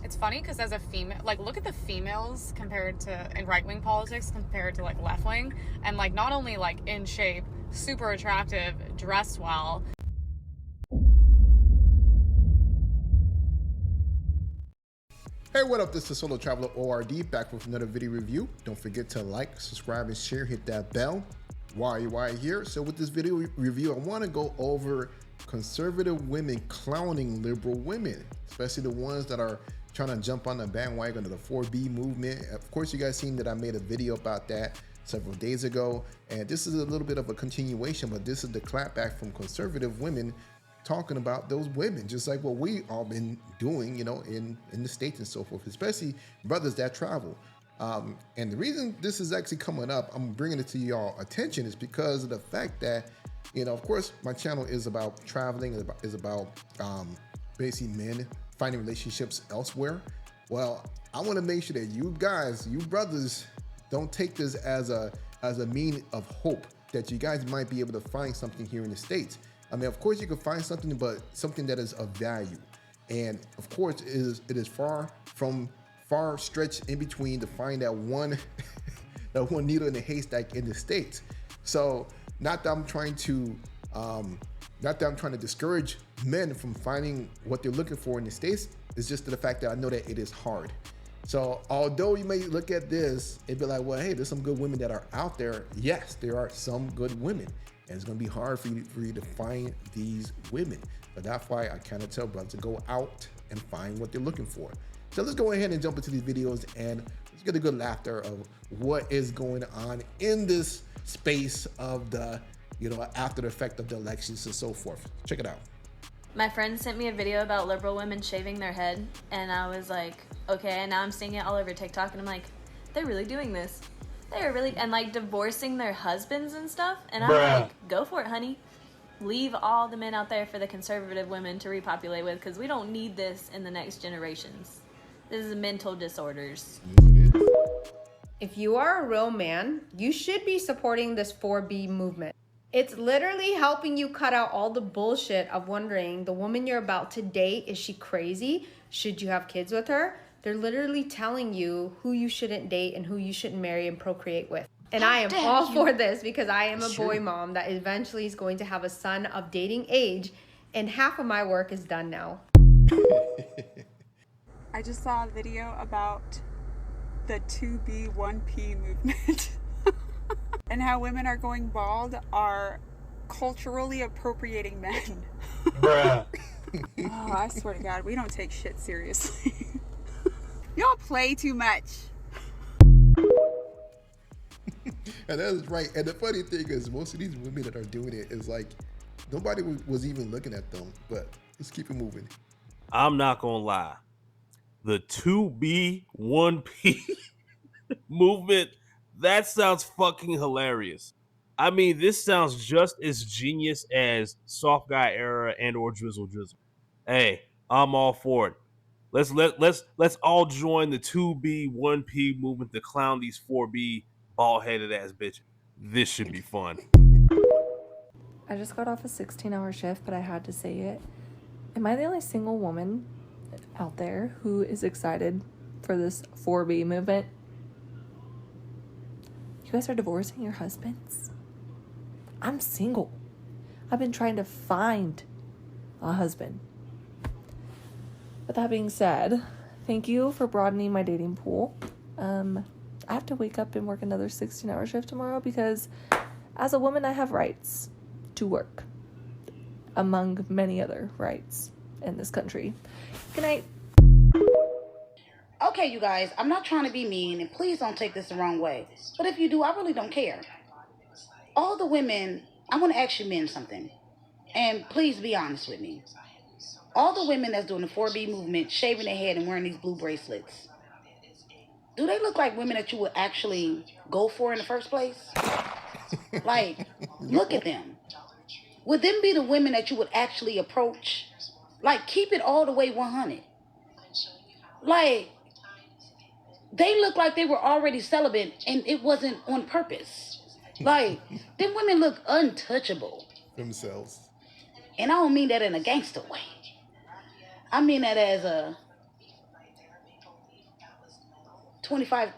it's funny because as a female, like, look at the females compared to in right-wing politics compared to like left-wing, and like not only like in shape, super attractive, dressed well. Hey, what up? This is Solo Traveler ORD back with another video review. Don't forget to like, subscribe, and share. Hit that bell. Why here? So with this video review, I want to go over conservative women clowning liberal women, especially the ones that are trying to jump on the bandwagon of the 4B movement. Of course, you guys seen that I made a video about that several days ago, and this is a little bit of a continuation, but this is the clapback from conservative women talking about those women, just like what we all been doing, you know, in the States and so forth, especially brothers that travel. And the reason this is actually coming up, I'm bringing it to y'all attention, is because of the fact that, you know, of course, my channel is about traveling, is about basically men finding relationships elsewhere. Well, I want to make sure that you guys, you brothers, don't take this as a mean of hope that you guys might be able to find something here in the States. I mean, of course you can find something, but something that is of value. And of course, it is far stretched in between to find that one that one needle in the haystack in the States. So not that I'm trying to discourage men from finding what they're looking for in the States. It's just the fact that I know that it is hard. So although you may look at this and be like, well, hey, there's some good women that are out there. Yes, there are some good women. And it's gonna be hard for you to find these women. But that's why I kind of tell brothers to go out and find what they're looking for. So let's go ahead and jump into these videos and let's get a good laughter of what is going on in this space of the, you know, after the effect of the elections and so forth. Check it out. My friend sent me a video about liberal women shaving their head, and I was like, okay, and now I'm seeing it all over TikTok, and I'm like, they're really doing this. They're really, and like divorcing their husbands and stuff, and I'm like, go for it, honey. Leave all the men out there for the conservative women to repopulate with, because we don't need this in the next generations. This is mental disorders. If you are a real man, you should be supporting this 4B movement. It's literally helping you cut out all the bullshit of wondering, the woman you're about to date, is she crazy? Should you have kids with her? They're literally telling you who you shouldn't date and who you shouldn't marry and procreate with. And I am all for this because I am a boy mom that eventually is going to have a son of dating age, and half of my work is done now. I just saw a video about the 2B 1P movement and how women are going bald are culturally appropriating men. Bruh. Oh, I swear to God, we don't take shit seriously. Y'all play too much. And that is right. And the funny thing is, most of these women that are doing it is like, nobody was even looking at them, but let's keep it moving. I'm not gonna lie. The 2B 1P movement, that sounds fucking hilarious. I mean, this sounds just as genius as Soft Guy Era and or Drizzle. Hey, I'm all for it. Let's all join the 2B 1P movement to clown these 4B bald-headed ass bitches. This should be fun. I just got off a 16-hour shift, but I had to say it. Am I the only single woman out there who is excited for this 4B movement? You guys are divorcing your husbands? I'm single. I've been trying to find a husband. With that being said, thank you for broadening my dating pool. I have to wake up and work another 16-hour shift tomorrow because as a woman, I have rights to work, among many other rights in this country. Good night. Okay, you guys, I'm not trying to be mean, and please don't take this the wrong way. But if you do, I really don't care. All the women, I want to ask you men something, and please be honest with me. All the women that's doing the 4B movement, shaving their head and wearing these blue bracelets, do they look like women that you would actually go for in the first place? Like, look at them. Would them be the women that you would actually approach? Like, keep it all the way 100. Like, they look like they were already celibate and it wasn't on purpose. Like, them women look untouchable. Themselves. And I don't mean that in a gangster way. I mean that as a, 25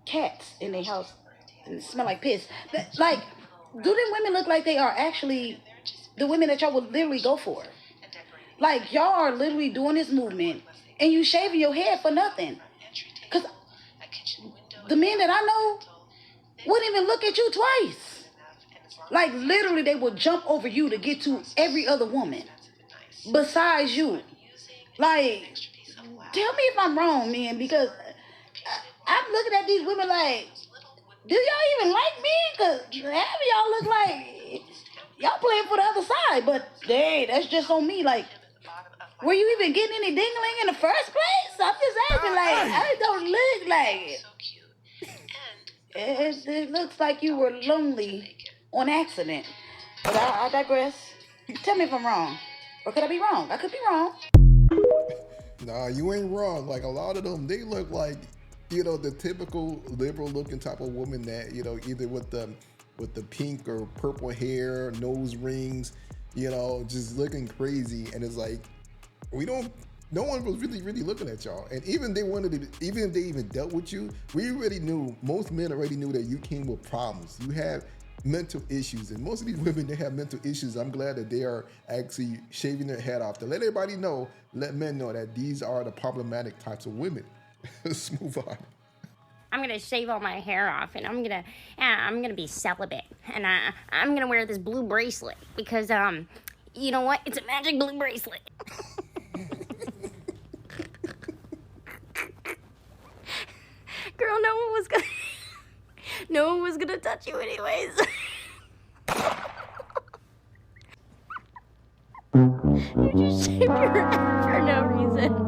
cats in their house and smell like piss. Like, do them women look like they are actually the women that y'all would literally go for? Like, y'all are literally doing this movement and you shaving your head for nothing. Because the men that I know wouldn't even look at you twice. Like, literally, they would jump over you to get to every other woman besides you. Like, tell me if I'm wrong, man, because I'm looking at these women like, do y'all even like me? Because half of y'all look like y'all playing for the other side. But, hey, that's just on me. Like, were you even getting any dingling in the first place? I'm just asking, like, I don't look like it. It looks like you were lonely on accident. But I digress. Tell me if I'm wrong. Or could I be wrong? I could be wrong. Nah, you ain't wrong. Like, a lot of them, they look like, you know, the typical liberal looking type of woman that, you know, either with the pink or purple hair, nose rings, you know, just looking crazy. And it's like, no one was really looking at y'all. And even if they even dealt with you, most men already knew that you came with problems. You have mental issues. And most of these women, they have mental issues. I'm glad that they are actually shaving their head off to let everybody know, let men know that these are the problematic types of women. Let's move on. I'm gonna shave all my hair off, and I'm gonna be celibate, and I'm gonna wear this blue bracelet because you know what? It's a magic blue bracelet. Girl, no one was gonna touch you anyways. You just shaved your head for no reason.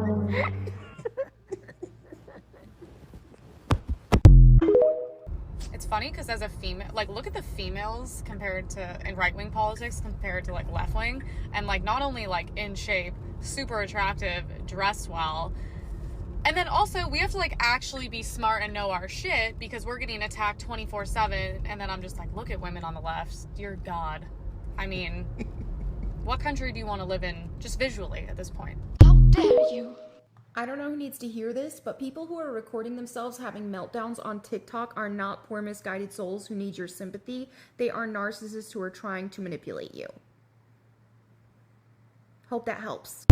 It's funny because as a female, like, look at the females compared to in right-wing politics compared to like left-wing, and like not only like in shape, super attractive, dressed well, and then also we have to like actually be smart and know our shit because we're getting attacked 24/7. And then I'm just like, look at women on the left, dear God. I mean, what country do you want to live in just visually at this point? How dare you? I don't know who needs to hear this, but people who are recording themselves having meltdowns on TikTok are not poor misguided souls who need your sympathy. They are narcissists who are trying to manipulate you. Hope that helps.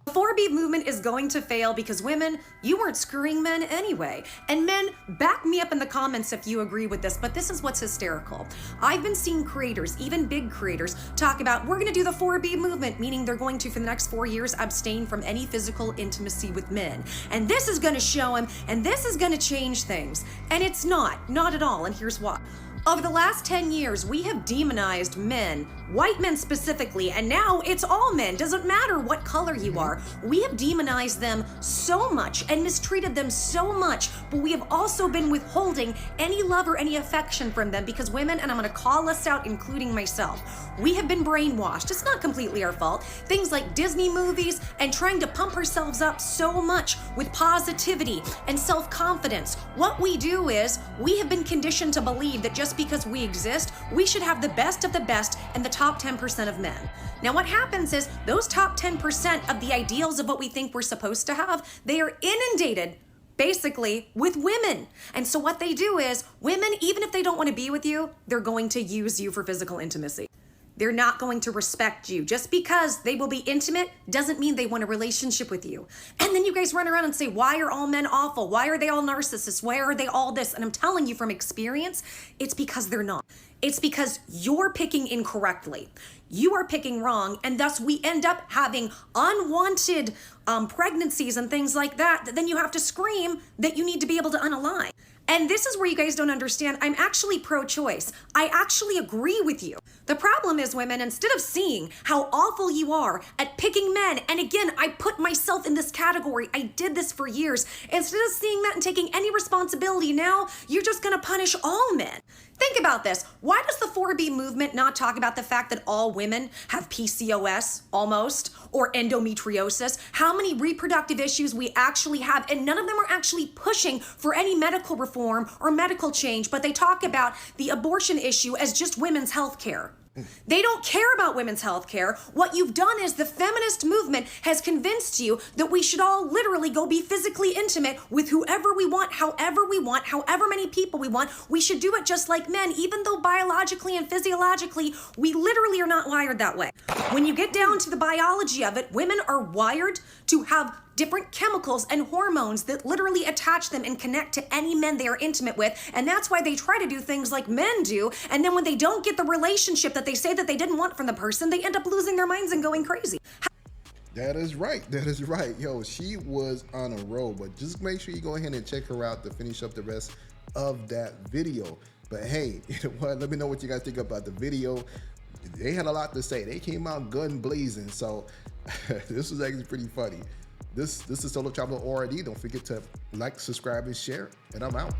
The 4B movement is going to fail because women, you weren't screwing men anyway. And men, back me up in the comments if you agree with this, but this is what's hysterical. I've been seeing creators, even big creators, talk about we're gonna do the 4B movement, meaning they're going to, for the next 4 years, abstain from any physical intimacy with men. And this is gonna show them, and this is gonna change things. And it's not at all, and here's why. Over the last 10 years, we have demonized men, white men specifically, and now it's all men. Doesn't matter what color you are. We have demonized them so much and mistreated them so much, but we have also been withholding any love or any affection from them because women, and I'm gonna call us out, including myself, we have been brainwashed. It's not completely our fault. Things like Disney movies and trying to pump ourselves up so much with positivity and self-confidence. What we do is we have been conditioned to believe that just because we exist, we should have the best of the best and the top 10% of men. Now what happens is those top 10% of the ideals of what we think we're supposed to have, they are inundated basically with women. And so what they do is women, even if they don't want to be with you, they're going to use you for physical intimacy. They're not going to respect you. Just because they will be intimate doesn't mean they want a relationship with you. And then you guys run around and say, why are all men awful? Why are they all narcissists? Why are they all this? And I'm telling you from experience, it's because they're not. It's because you're picking incorrectly. You are picking wrong, and thus we end up having unwanted pregnancies and things like that then you have to scream that you need to be able to unalign. And this is where you guys don't understand. I'm actually pro-choice. I actually agree with you. The problem is, women, instead of seeing how awful you are at picking men, and again, I put myself in this category. I did this for years. Instead of seeing that and taking any responsibility now, you're just gonna punish all men. Think about this. Why does the 4B movement not talk about the fact that all women have PCOS, almost, or endometriosis? How many reproductive issues we actually have, and none of them are actually pushing for any medical reform or medical change, but they talk about the abortion issue as just women's health care. They don't care about women's health care. What you've done is the feminist movement has convinced you that we should all literally go be physically intimate with whoever we want, however many people we want. We should do it just like men, even though biologically and physiologically, we literally are not wired that way. When you get down to the biology of it, women are wired to have different chemicals and hormones that literally attach them and connect to any men they are intimate with. And that's why they try to do things like men do. And then when they don't get the relationship that they say that they didn't want from the person, they end up losing their minds and going crazy. That is right. That is right. Yo, she was on a roll, but just make sure you go ahead and check her out to finish up the rest of that video. But hey, you know what? Let me know what you guys think about the video. They had a lot to say. They came out gun blazing. So this was actually pretty funny. This is Solo Traveler ORD. Don't forget to like, subscribe, and share. And I'm out.